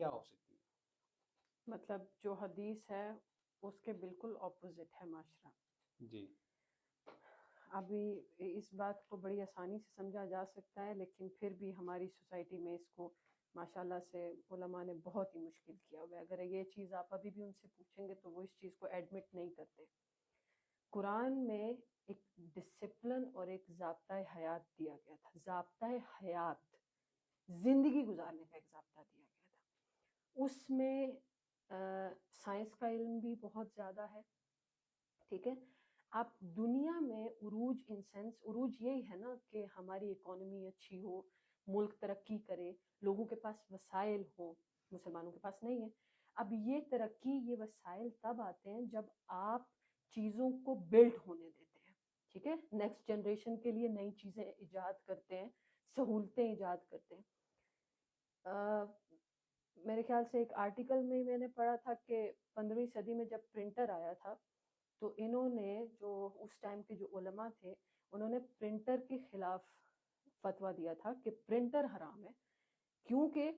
کیا ہو سکتی ہے؟ مطلب جو حدیث ہے اس کے بالکل اپوزٹ ہے معاشرہ. جی ابھی اس بات کو بڑی آسانی سے سمجھا جا سکتا ہے، لیکن پھر بھی ہماری سوسائٹی میں اس کو ماشاءاللہ سے علماء نے بہت ہی مشکل کیا ہوا ہے. اگر یہ چیز آپ ابھی بھی ان سے پوچھیں گے تو وہ اس چیز کو ایڈمٹ نہیں کرتے. قرآن میں ایک ڈسپلن اور ایک ضابطۂ حیات دیا گیا تھا. ضابطۂ حیات، زندگی گزارنے کا ایک ضابطہ دیا گیا تھا. اس میں سائنس کا علم بھی بہت زیادہ ہے. ٹھیک ہے، آپ دنیا میں عروج ان سینس، عروج یہی ہے نا کہ ہماری اکانومی اچھی ہو، ملک ترقی کرے، لوگوں کے پاس وسائل ہوں. مسلمانوں کے پاس نہیں ہے. اب یہ ترقی، یہ وسائل تب آتے ہیں جب آپ چیزوں کو بلڈ ہونے دیتے ہیں. ٹھیک ہے، نیکسٹ جنریشن کے لیے نئی چیزیں ایجاد کرتے ہیں، سہولتیں ایجاد کرتے ہیں. میرے خیال سے ایک آرٹیکل میں نے پڑھا تھا کہ 15ویں صدی میں جب پرنٹر آیا تھا تو انہوں نے، جو اس ٹائم کے جو علماء تھے، انہوں نے پرنٹر کے خلاف فتویٰ دیا تھا کہ پرنٹر حرام ہے، کیونکہ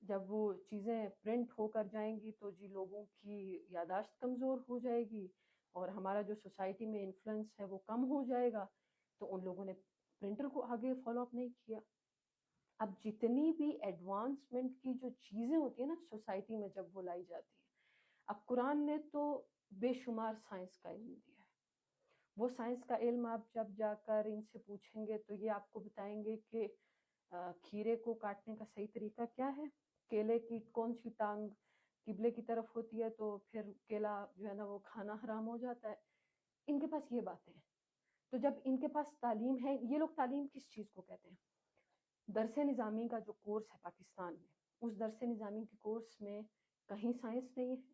جب وہ چیزیں پرنٹ ہو کر جائیں گی تو جی لوگوں کی یادداشت کمزور ہو جائے گی اور ہمارا جو سوسائٹی میں انفلوئنس ہے وہ کم ہو جائے گا. تو ان لوگوں نے پرنٹر کو آگے فالو اپ نہیں کیا. اب جتنی بھی ایڈوانسمنٹ کی جو چیزیں ہوتی ہیں نا سوسائٹی میں جب وہ لائی جاتی ہیں، اب قرآن نے تو بے شمار سائنس کا علم دیا ہے. وہ سائنس کا علم آپ جب جا کر ان سے پوچھیں گے تو یہ آپ کو بتائیں گے کہ کھیرے کو کاٹنے کا صحیح طریقہ کیا ہے، کیلے کی کون سی ٹانگ قبلے کی طرف ہوتی ہے تو پھر کیلا جو ہے نا وہ کھانا حرام ہو جاتا ہے. ان کے پاس یہ باتیں ہیں. تو جب ان کے پاس تعلیم ہے، یہ لوگ تعلیم کس چیز کو کہتے ہیں؟ درس نظامی کا جو کورس ہے پاکستان میں، اس درس نظامی کے کورس میں کہیں سائنس نہیں ہے.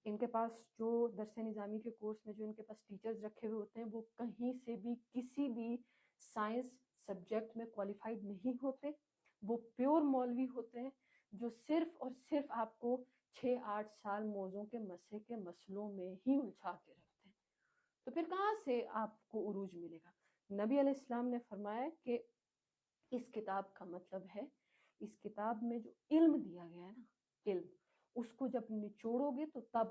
ان کے پاس جو درس نظامی کے کورس میں جو ان کے پاس ٹیچرز رکھے ہوئے ہوتے ہیں وہ کہیں سے بھی کسی بھی سائنس سبجیکٹ میں کوالیفائڈ نہیں ہوتے. وہ پیور مولوی ہوتے ہیں جو صرف اور صرف آپ کو 6-8 سال موضوع کے مسئلے کے مسئلوں میں ہی الجھا کے رکھتے ہیں. تو پھر کہاں سے آپ کو عروج ملے گا؟ نبی علیہ السلام نے فرمایا کہ اس کتاب کا مطلب ہے، اس کتاب میں جو علم دیا گیا ہے نا، علم، اس کو جب نچوڑو گے تو تب.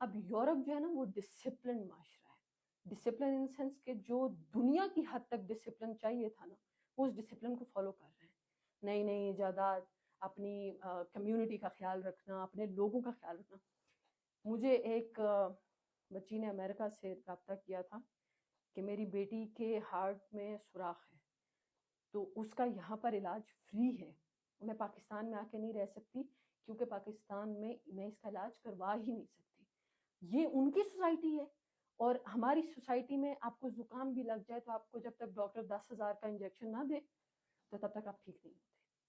اب یورپ جو ہے نا وہ ڈسپلن معاشرہ ہے. ڈسپلن ان سینس کہ جو دنیا کی حد تک ڈسپلن چاہیے تھا نا، وہ اس ڈسپلن کو فالو کر رہے ہیں. نئی نئی ایجادات، اپنی کمیونٹی کا خیال رکھنا، اپنے لوگوں کا خیال رکھنا. مجھے ایک بچی نے امریکہ سے رابطہ کیا تھا کہ میری بیٹی کے ہارٹ میں سوراخ ہے تو اس کا یہاں پر علاج فری ہے. میں پاکستان میں آ کے نہیں رہ سکتی کیونکہ پاکستان میں اس کا علاج کروا ہی نہیں سکتی. یہ ان کی سوسائٹی ہے. اور ہماری سوسائٹی میں آپ کو زکام بھی لگ جائے تو آپ کو جب تک ڈاکٹر 10,000 کا انجیکشن نہ دے تو تب تک آپ ٹھیک نہیں ہوتے.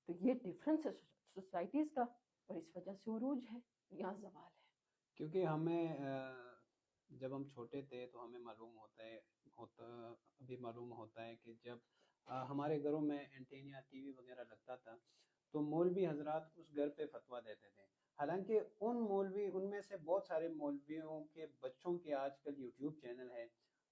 تو یہ ڈفرینس ہے سوسائٹیز کا، اور اس وجہ سے عروج ہے، یہاں زوال ہے. کیونکہ ہمیں جب ہم چھوٹے تھے تو ہمیں معلوم ابھی معلوم ہوتا ہے کہ جب ہمارے گھروں میں اینٹینیا ٹی وی وغیرہ لگتا تھا تو مولوی حضرات اس گھر پہ فتویٰ دیتے تھے. حالانکہ ان میں سے بہت سارے مولویوں کے بچوں کے آج کل یوٹیوب چینل ہے.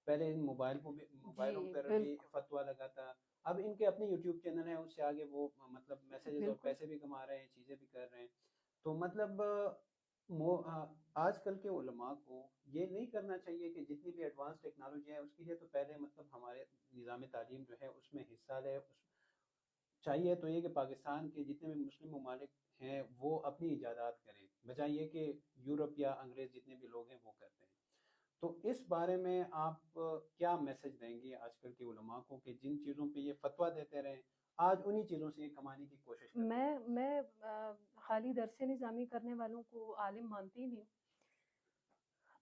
پہلے ان موبائلوں پر بھی فتویٰ لگا تھا، اب ان کے اپنے یوٹیوب چینل ہیں، اس سے آگے وہ مطلب میسیجز اور پیسے بھی کما رہے ہیں، چیزیں بھی کر رہے ہیں. تو مطلب آج کل کے علماء کو یہ نہیں کرنا چاہیے کہ جتنی بھی ایڈوانس ٹیکنالوجی ہے اس کے لیے تو پہلے مطلب ہمارے نظام تعلیم جو ہے اس میں حصہ لے. چاہیے تو یہ کہ پاکستان کے جتنے بھی مسلم ممالک ہیں وہ اپنی ایجادات کریں، بجائے یہ کہ یورپ یا انگریز جتنے بھی لوگ ہیں وہ کرتے ہیں. تو اس بارے میں آپ کیا میسج دیں گے آج کل کے علماء کو کہ جن چیزوں پہ یہ فتویٰ دیتے رہیں آج انہی چیزوں سے یہ کمانے کی کوشش کرتے ہیں؟ میں خالی درس نظامی کرنے والوں کو عالم مانتی نہیں.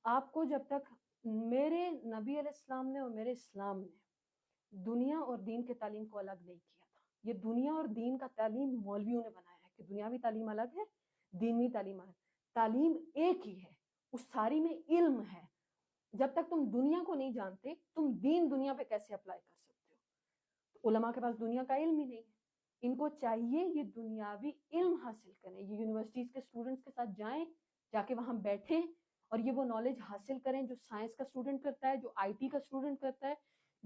آپ کو جب تک میرے نبی علیہ السلام نے اور میرے اسلام نے دنیا اور دین کے تعلیم کو الگ نہیں کیا تھا. یہ دنیا اور دین کا تعلیم مولویوں نے بنایا ہے کہ دنیاوی تعلیم الگ ہے، دینوی تعلیم الگ. تعلیم ایک ہی ہے، اس ساری میں علم ہے. جب تک تم دنیا کو نہیں جانتے تم دین دنیا پہ کیسے اپلائی کر سکتے ہو؟ علماء کے پاس دنیا کا علم ہی نہیں ہے. ان کو چاہیے یہ دنیاوی علم حاصل کریں، یہ یونیورسٹیز کے اسٹوڈنٹس کے ساتھ جائیں، جا کے وہاں بیٹھیں اور یہ وہ نالج حاصل کریں جو سائنس کا اسٹوڈنٹ کرتا ہے، جو آئی ٹی کا اسٹوڈنٹ کرتا ہے،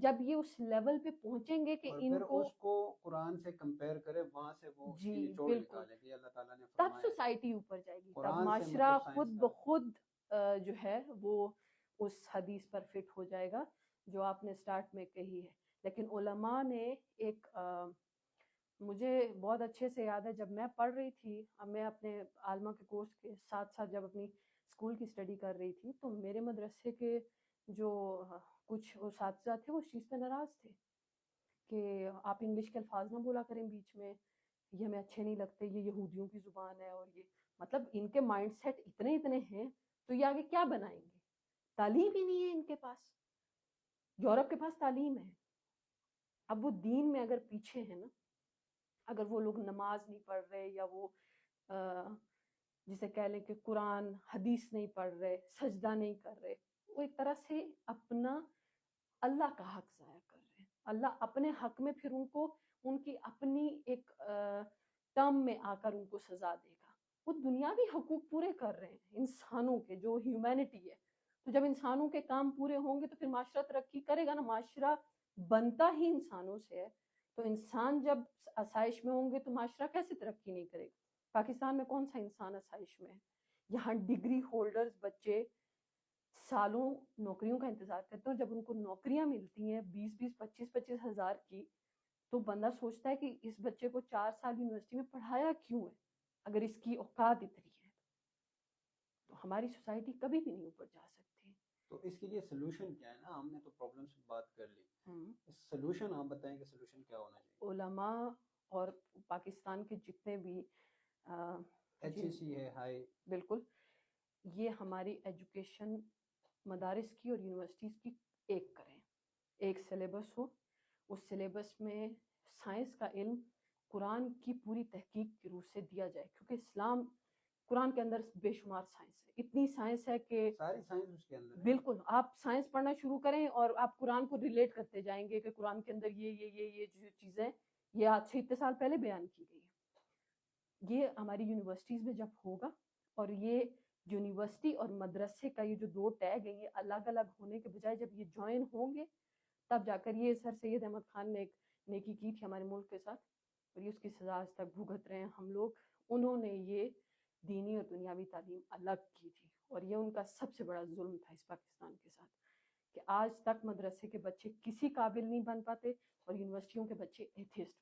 جب یہ اس لیول پہ پہنچیں گے کہ اور ان پھر کو اس کو قرآن سے کمپیئر کرے، وہاں سے وہ اس جی کی نچوڑ بالکل، نکالے کہ اللہ تعالیٰ نے تب فرمایا ہے سوسائٹی اوپر جائے گی، تب قرآن سے معاشرہ مطلب خود سائنس کا۔ بخود جو ہے وہ اس حدیث پر فٹ ہو جائے گا جو آپ نے سٹارٹ میں کہی ہے۔ لیکن علماء نے ایک مجھے بہت اچھے سے یاد ہے، جب میں پڑھ رہی تھی، اب میں اپنے عالمہ کے کورس کے ساتھ ساتھ جب اپنی اسکول کی اسٹڈی کر رہی تھی، تو میرے مدرسے کے جو کچھ اساتذہ تھے وہ اس چیز پہ ناراض تھے کہ آپ انگلش کے الفاظ نہ بولا کریں بیچ میں، یہ ہمیں اچھے نہیں لگتے، یہ یہودیوں کی زبان ہے، اور یہ مطلب ان کے مائنڈ سیٹ اتنے ہیں، تو یہ آگے کیا بنائیں گے؟ تعلیم ہی نہیں ہے ان کے پاس۔ یورپ کے پاس تعلیم ہے، اب وہ دین میں اگر پیچھے ہیں نا، اگر وہ لوگ نماز نہیں پڑھ رہے، یا وہ جسے کہہ لیں کہ قرآن حدیث نہیں پڑھ رہے، سجدہ نہیں کر رہے، وہ ایک طرح سے اپنا اللہ کا حق ضائع کر رہے ہیں۔ اللہ اپنے حق میں پھر ان کو ان کی اپنی ایک ٹرم میں آ کر ان کو سزا دے گا۔ وہ دنیاوی حقوق پورے کر رہے ہیں انسانوں کے، جو ہیومینٹی ہے، تو جب انسانوں کے کام پورے ہوں گے تو پھر معاشرہ ترقی کرے گا نا۔ معاشرہ بنتا ہی انسانوں سے ہے، تو انسان جب آسائش میں ہوں گے تو معاشرہ کیسے ترقی نہیں کرے گا؟ پاکستان میں کون سا انسان آسائش میں ہے؟ یہاں ڈگری ہولڈرز بچے سالوں نوکریوں کا انتظار کرتے ہیں، اور جب ان کو نوکریاں ملتی ہیں 20-25 ہزار کی، تو بندہ سوچتا ہے کہ اس بچے کو 4 سال یونیورسٹی میں پڑھایا کیوں ہے اگر اس کی اوقات اتنی ہے؟ تو ہماری سوسائٹی کبھی بھی نہیں اوپر جا سکتی۔ تو اس کے لیے سلوشن کیا ہے نا؟ ہم نے تو پرابلمس کی بات کر لی، ہم سلوشن آپ بتائیں کہ سلوشن کیا ہونا چاہیے؟ علماء اور پاکستان کے جتنے بھی ایچ ای سی ہے، ہائی، بالکل، یہ ہماری ایجوکیشن مدارس کی اور یونیورسٹیز کی ایک کریں، ایک سلیبس ہو، اس سلیبس میں سائنس کا علم قرآن کی پوری تحقیق کی روح سے دیا جائے، کیونکہ اسلام قرآن کے اندر بے شمار سائنس ہے، اتنی سائنس ہے کہ ساری سائنس اس کے اندر ہے۔ بالکل آپ سائنس پڑھنا شروع کریں اور آپ قرآن کو ریلیٹ کرتے جائیں گے کہ قرآن کے اندر یہ جو چیزیں یہ آج سے اتنے سال پہلے بیان کی گئی ہیں۔ یہ ہماری یونیورسٹیز میں جب ہوگا، اور یہ یونیورسٹی اور مدرسے کا یہ جو دو ٹیگ ہیں یہ الگ الگ ہونے کے بجائے جب یہ جوائن ہوں گے، تب جا کر یہ سر سید احمد خان نے ایک نیکی کی تھی ہمارے ملک کے ساتھ، اور یہ اس کی سزا آج تک بھگت رہے ہیں ہم لوگ۔ انہوں نے یہ دینی اور دنیاوی تعلیم الگ کی تھی، اور یہ ان کا سب سے بڑا ظلم تھا اس پاکستان کے ساتھ، کہ آج تک مدرسے کے بچے کسی قابل نہیں بن پاتے اور یونیورسٹیوں کے بچے ایتھیسٹ